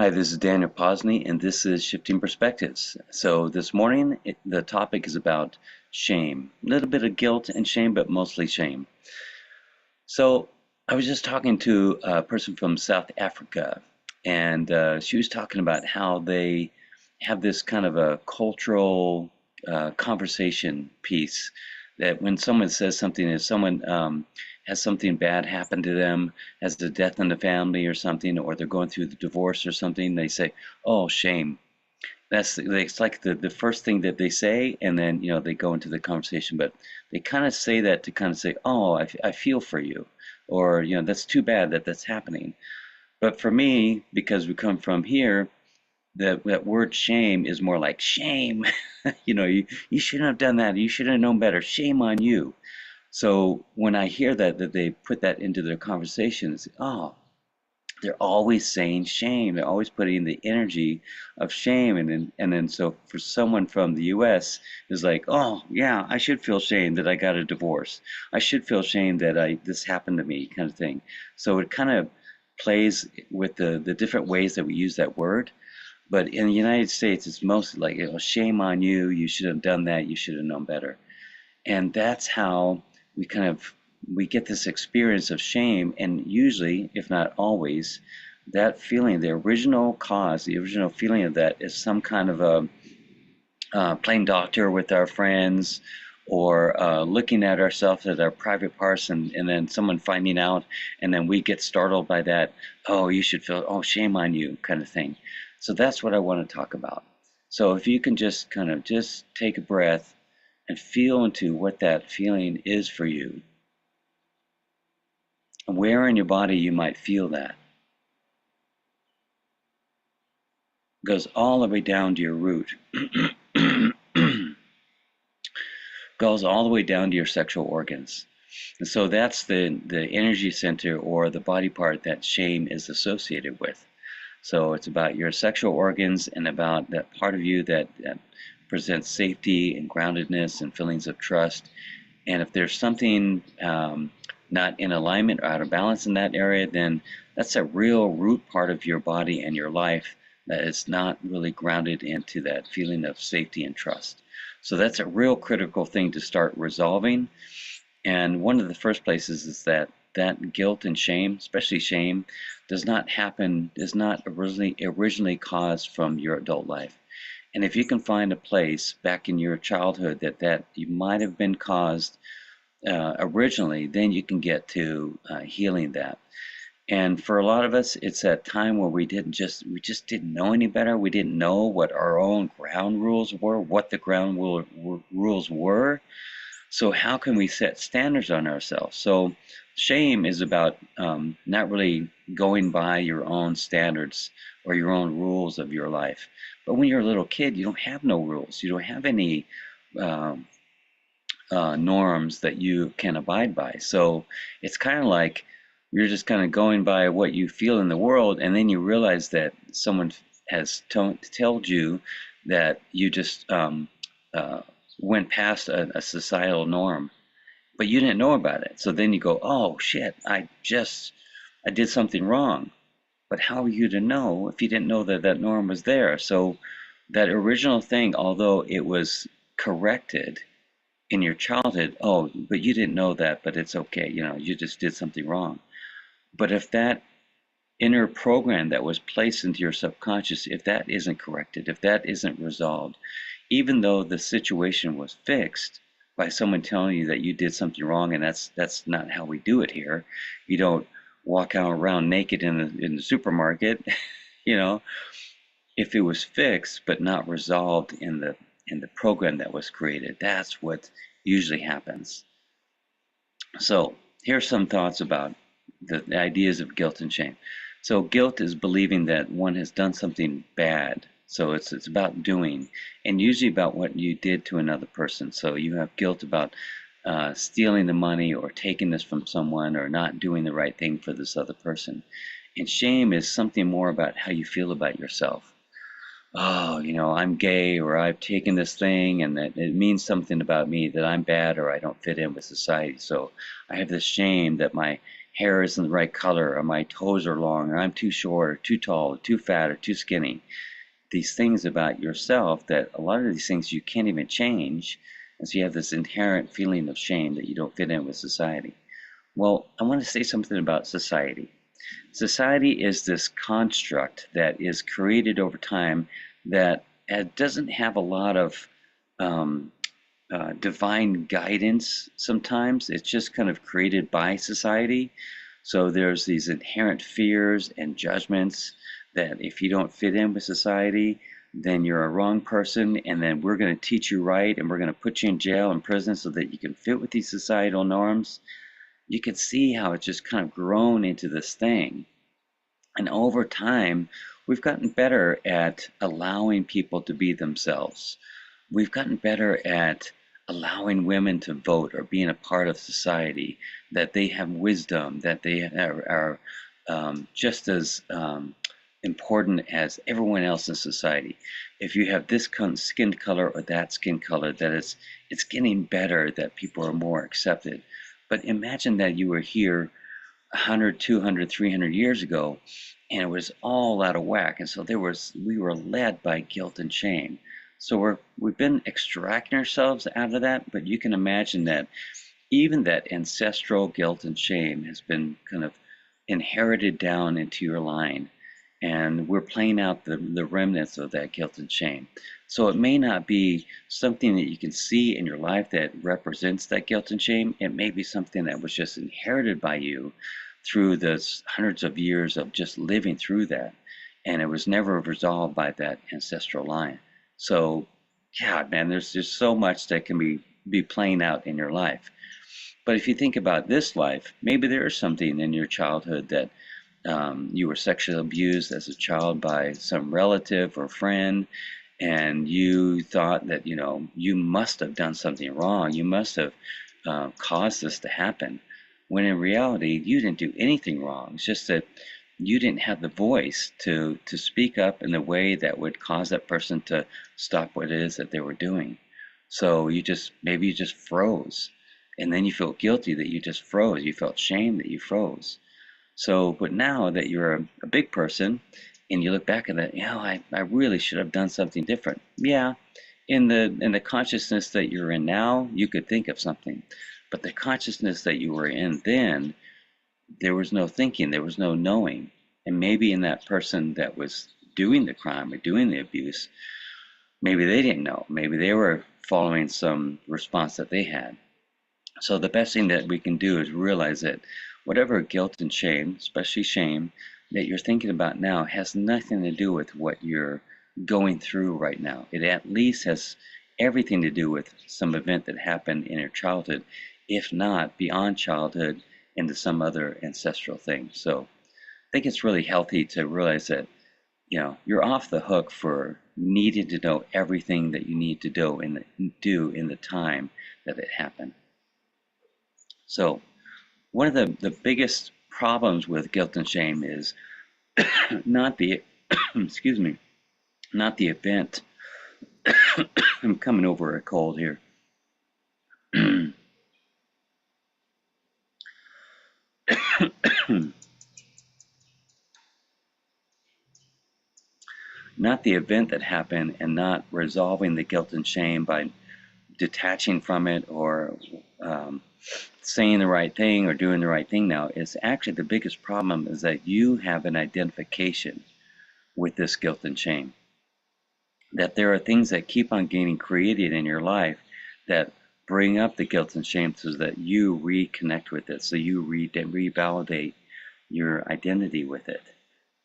Hi, this is Daniel Posney, and this is Shifting Perspectives. So this morning, the topic is about shame. A little bit of guilt and shame, but mostly shame. So I was just talking to a person from South Africa, and she was talking about how they have this kind of a cultural conversation piece that when someone says something, if someone has something bad happen to them, has a death in the family or something, or they're going through the divorce or something, they say, "Oh, shame." It's like the first thing that they say, and then they go into the conversation. But they kind of say that to kind of say, "Oh, I feel for you," or "That's too bad that that's happening." But for me, because we come from here, that word shame is more like shame. You shouldn't have done that. You should have known better. Shame on you. So when I hear that they put that into their conversations, oh, they're always saying shame. They're always putting the energy of shame, and then so for someone from the U.S. is like, oh yeah, I should feel shame that I got a divorce. I should feel shame that I this happened to me, kind of thing. So it kind of plays with the different ways that we use that word. But in the United States, it's mostly like, shame on you. You should have done that. You should have known better. And that's how we kind of we get this experience of shame. And usually, if not always, that feeling, the original cause, the original feeling of that is some kind of a playing doctor with our friends, or looking at ourselves as our private parts, and then someone finding out, and then we get startled by that. Oh, you should feel, oh, shame on you, kind of thing. So that's what I want to talk about. So if you can just kind of just take a breath and feel into what that feeling is for you. Where in your body you might feel that. It goes all the way down to your root. Goes all the way down to your sexual organs. And so that's the energy center, or the body part that shame is associated with. So it's about your sexual organs, and about that part of you that presents safety and groundedness and feelings of trust. And if there's something not in alignment or out of balance in that area, then that's a real root part of your body and your life that is not really grounded into that feeling of safety and trust. So that's a real critical thing to start resolving. And one of the first places is that guilt and shame, especially shame, is not originally caused from your adult life. And if you can find a place back in your childhood that you might have been caused originally, then you can get to healing that. And for a lot of us, it's that time where we just didn't know any better. We didn't know what our own ground rules were, what the ground rules were. So how can we set standards on ourselves? So shame is about not really going by your own standards or your own rules of your life. But when you're a little kid, you don't have no rules. You don't have any norms that you can abide by. So it's kind of like you're just kind of going by what you feel in the world, and then you realize that someone has told you that you just went past a societal norm, but you didn't know about it. So then you go, oh shit, I did something wrong. But how are you to know if you didn't know that that norm was there? So that original thing, although it was corrected in your childhood, oh, but you didn't know that, but it's okay, you just did something wrong. But if that inner program that was placed into your subconscious, if that isn't corrected, if that isn't resolved, even though the situation was fixed by someone telling you that you did something wrong, and that's not how we do it here. You don't walk out around naked in the supermarket, you know. If it was fixed but not resolved in the program that was created, that's what usually happens. So here's some thoughts about the ideas of guilt and shame. So guilt is believing that one has done something bad. So it's about doing, and usually about what you did to another person. So you have guilt about stealing the money, or taking this from someone, or not doing the right thing for this other person. And shame is something more about how you feel about yourself. Oh, I'm gay, or I've taken this thing, and that it means something about me, that I'm bad, or I don't fit in with society. So I have this shame that my hair isn't the right color, or my toes are long, or I'm too short, or too tall, or too fat, or too skinny. These things about yourself that a lot of these things you can't even change. And so you have this inherent feeling of shame that you don't fit in with society. Well, I want to say something about society. Society is this construct that is created over time that doesn't have a lot of um, divine guidance sometimes. It's just kind of created by society. So there's these inherent fears and judgments that if you don't fit in with society, then you're a wrong person, and then we're going to teach you right, and we're going to put you in jail and prison so that you can fit with these societal norms. You can see how it's just kind of grown into this thing. And over time, we've gotten better at allowing people to be themselves. We've gotten better at allowing women to vote or being a part of society, that they have wisdom, that they are just as important as everyone else in society. If you have this skin color or that skin color, that it's getting better, that people are more accepted. But imagine that you were here 100, 200, 300 years ago, and it was all out of whack. And so we were led by guilt and shame. So we've been extracting ourselves out of that, but you can imagine that even that ancestral guilt and shame has been kind of inherited down into your line. And we're playing out the remnants of that guilt and shame. So it may not be something that you can see in your life that represents that guilt and shame. It may be something that was just inherited by you through the hundreds of years of just living through that. And it was never resolved by that ancestral line. So, yeah, man, there's just so much that can be playing out in your life. But if you think about this life, maybe there is something in your childhood that you were sexually abused as a child by some relative or friend, and you thought that you must have done something wrong. You must have caused this to happen. When in reality, you didn't do anything wrong. It's just that you didn't have the voice to speak up in the way that would cause that person to stop what it is that they were doing. So maybe you just froze, and then you felt guilty that you just froze. You felt shame that you froze. So, but now that you're a big person and you look back at that, I really should have done something different. Yeah, in the consciousness that you're in now, you could think of something. But the consciousness that you were in then, there was no thinking, there was no knowing. And maybe in that person that was doing the crime or doing the abuse, maybe they didn't know. Maybe they were following some response that they had. So the best thing that we can do is realize that whatever guilt and shame, especially shame, that you're thinking about now has nothing to do with what you're going through right now. It at least has everything to do with some event that happened in your childhood, if not beyond childhood into some other ancestral thing. So I think it's really healthy to realize that you're off the hook for needing to know everything that you need to do in the time that it happened. So one of the biggest problems with guilt and shame is not the excuse me, not the event. I'm coming over a cold here. Not the event that happened, and not resolving the guilt and shame by detaching from it, or saying the right thing or doing the right thing now. Is actually the biggest problem is that you have an identification with this guilt and shame. That there are things that keep on getting created in your life that bring up the guilt and shame so that you reconnect with it, so you revalidate your identity with it.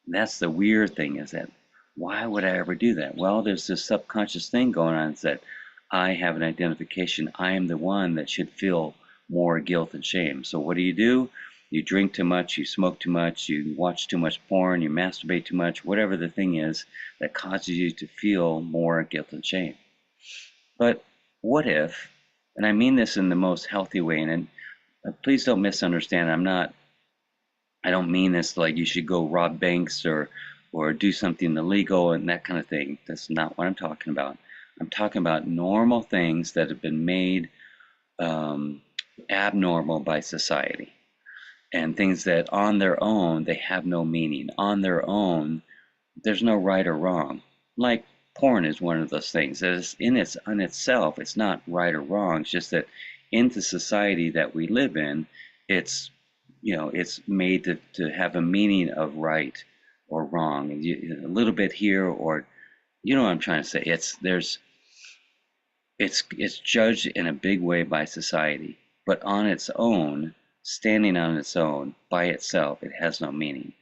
And that's the weird thing, is that why would I ever do that? Well, there's this subconscious thing going on, is that I have an identification. I am the one that should feel more guilt and shame. So what do? You drink too much, you smoke too much, you watch too much porn, you masturbate too much, whatever the thing is that causes you to feel more guilt and shame. But what if, and I mean this in the most healthy way, and please don't misunderstand, I don't mean this like you should go rob banks or do something illegal and that kind of thing. That's not what I'm talking about. I'm talking about normal things that have been made abnormal by society. and things that on their own they have no meaning. On their own, there's no right or wrong. Like porn is one of those things that is on itself, it's not right or wrong. It's just that in the society that we live in, it's it's made to have a meaning of right or wrong, and a little bit here, or you know what I'm trying to say. It's judged in a big way by society, but on its own, standing on its own by itself, it has no meaning.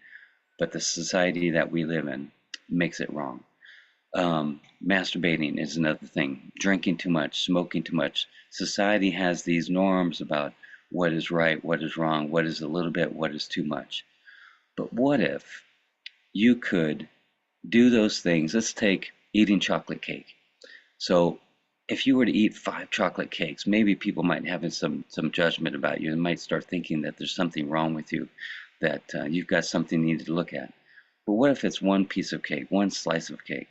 But the society that we live in makes it wrong. Masturbating is another thing. Drinking too much, smoking too much. Society has these norms about what is right, what is wrong, what is a little bit, what is too much. But what if you could do those things? Let's take eating chocolate cake. So if you were to eat 5 chocolate cakes, maybe people might have some judgment about you and might start thinking that there's something wrong with you, that you've got something you need to look at. But what if it's one piece of cake, one slice of cake?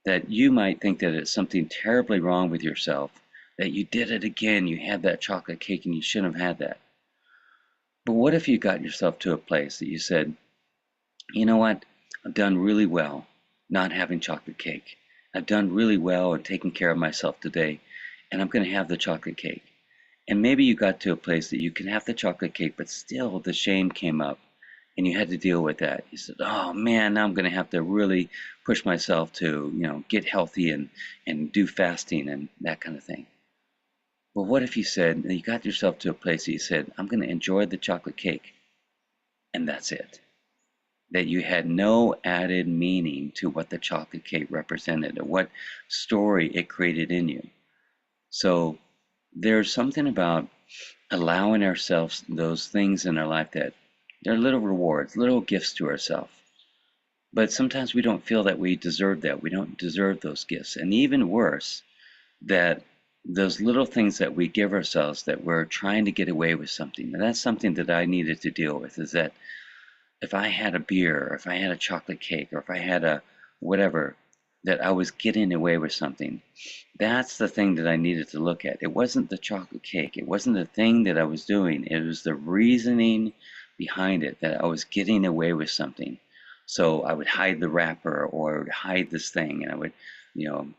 That you might think that it's something terribly wrong with yourself, that you did it again, you had that chocolate cake and you shouldn't have had that. But what if you got yourself to a place that you said, you know what, I've done really well not having chocolate cake. I've done really well in taking care of myself today, and I'm going to have the chocolate cake. And maybe you got to a place that you can have the chocolate cake, but still the shame came up and you had to deal with that. You said, oh man, now I'm going to have to really push myself to, get healthy and do fasting and that kind of thing. Well, what if you said, you got yourself to a place that you said, I'm going to enjoy the chocolate cake, and that's it? That you had no added meaning to what the chocolate cake represented or what story it created in you. So there's something about allowing ourselves those things in our life that they're little rewards, little gifts to ourselves. But sometimes we don't feel that we deserve that. We don't deserve those gifts. And even worse, that those little things that we give ourselves, that we're trying to get away with something. And that's something that I needed to deal with, is that if I had a beer, or if I had a chocolate cake, or if I had a whatever, that I was getting away with something. That's the thing that I needed to look at. It wasn't the chocolate cake. It wasn't the thing that I was doing. It was the reasoning behind it, that I was getting away with something. So I would hide the wrapper or hide this thing, and I would,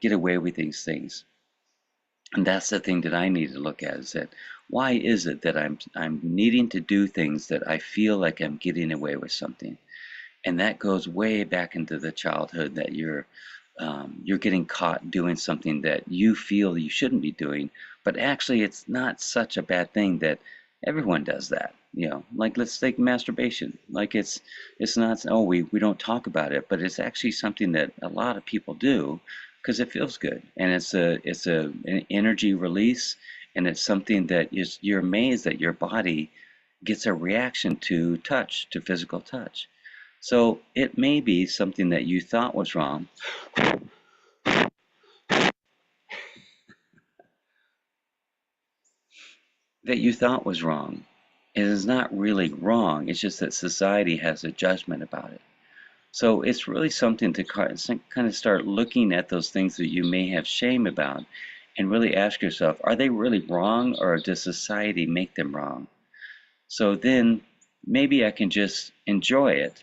get away with these things. And that's the thing that I need to look at, is that why is it that I'm needing to do things that I feel like I'm getting away with something? And that goes way back into the childhood, that you're getting caught doing something that you feel you shouldn't be doing, but actually it's not such a bad thing, that everyone does that. Like, let's take masturbation. Like, it's not, oh, we don't talk about it, but it's actually something that a lot of people do because it feels good, and an energy release, and it's something that you're amazed that your body gets a reaction to touch, to physical touch. So it may be something that you thought was wrong, that you thought was wrong. It is not really wrong. It's just that society has a judgment about it. So it's really something to kind of start looking at those things that you may have shame about, and really ask yourself, are they really wrong, or does society make them wrong? So then maybe I can just enjoy it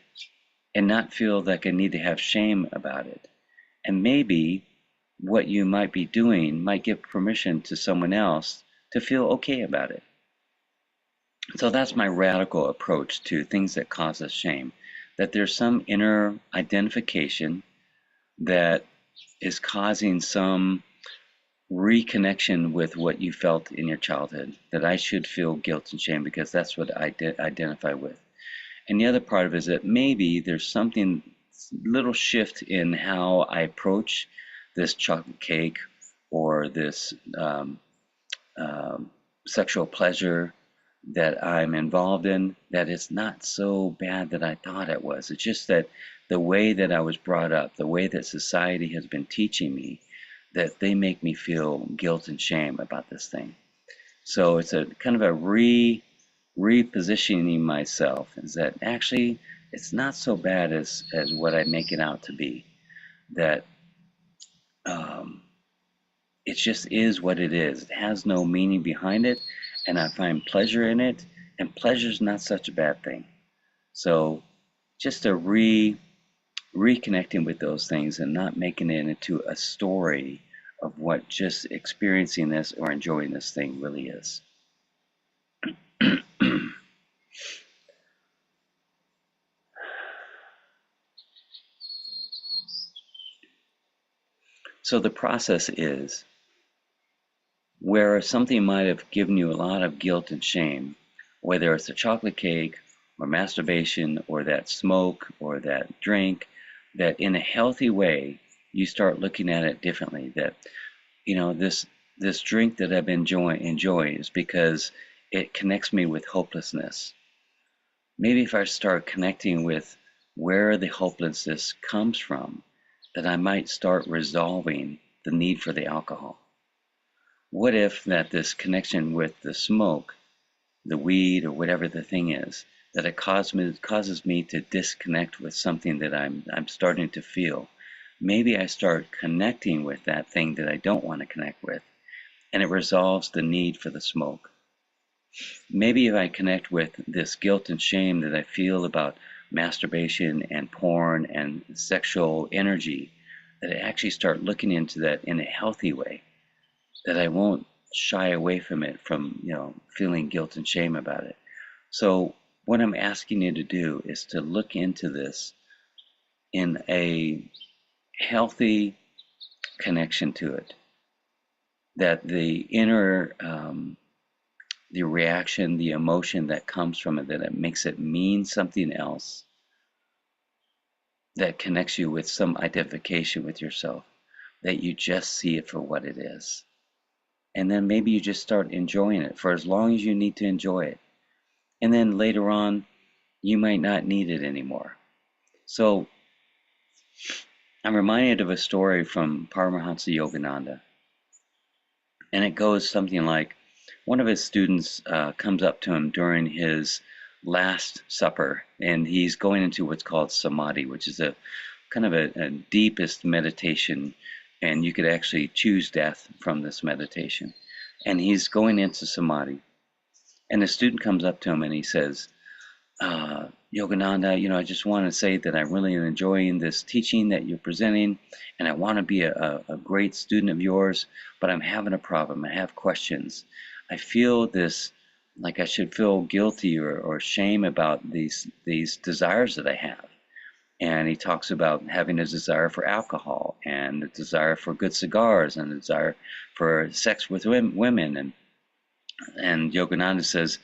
and not feel like I need to have shame about it. And maybe what you might be doing might give permission to someone else to feel okay about it. So that's my radical approach to things that cause us shame, that there's some inner identification that is causing some reconnection with what you felt in your childhood, that I should feel guilt and shame because that's what I identify with. And the other part of it is that maybe there's something, little shift in how I approach this chocolate cake, or this sexual pleasure that I'm involved in, that it's not so bad that I thought it was. It's just that the way that I was brought up, the way that society has been teaching me, that they make me feel guilt and shame about this thing. So it's a kind of a repositioning myself, is that actually it's not so bad as what I make it out to be. That it just is what it is. It has no meaning behind it, and I find pleasure in it, And pleasure's not such a bad thing. So just to reconnecting with those things and not making it into a story of what just experiencing this or enjoying this thing really is. So the process is where something might have given you a lot of guilt and shame, whether it's a chocolate cake or masturbation or that smoke or that drink, that in a healthy way you start looking at it differently. That this drink that I've been enjoying is because it connects me with hopelessness. Maybe if I start connecting with where the hopelessness comes from, that I might start resolving the need for the alcohol. What if that this connection with the smoke, the weed, or whatever the thing is, that it causes me to disconnect with something that I'm starting to feel. Maybe I start connecting with that thing that I don't want to connect with, and it resolves the need for the smoke. Maybe if I connect with this guilt and shame that I feel about masturbation and porn and sexual energy, that I actually start looking into that in a healthy way, that I won't shy away from it, from feeling guilt and shame about it. So what I'm asking you to do is to look into this in a healthy connection to it, that the inner the reaction, the emotion that comes from it, that it makes it mean something else, that connects you with some identification with yourself, that you just see it for what it is. And then maybe you just start enjoying it for as long as you need to enjoy it. And then later on, you might not need it anymore. So I'm reminded of a story from Paramahansa Yogananda. And it goes something like, one of his students comes up to him during his last supper, and he's going into what's called samadhi, which is a kind of a deepest meditation, and you could actually choose death from this meditation. And he's going into samadhi, and the student comes up to him and he says, Yogananda, I just want to say that I'm really enjoying this teaching that you're presenting, and I want to be a great student of yours, but I'm having a problem. I have questions. I feel this, like I should feel guilty or shame about these desires that I have. And he talks about having a desire for alcohol, and a desire for good cigars, and a desire for sex with women. And Yogananda says,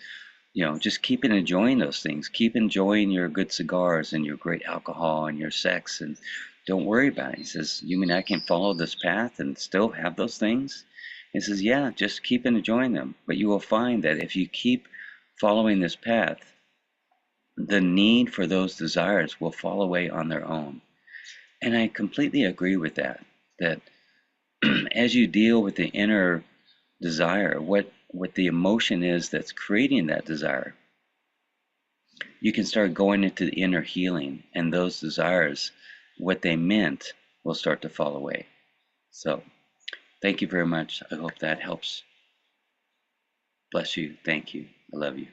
just keep enjoying those things. Keep enjoying your good cigars and your great alcohol and your sex, and don't worry about it. He says, you mean I can follow this path and still have those things? He says, yeah, just keep enjoying them. But you will find that if you keep following this path, the need for those desires will fall away on their own. And I completely agree with that, that as you deal with the inner desire, what the emotion is that's creating that desire, you can start going into the inner healing, and those desires, what they meant, will start to fall away. So thank you very much. I hope that helps. Bless you. Thank you. I love you.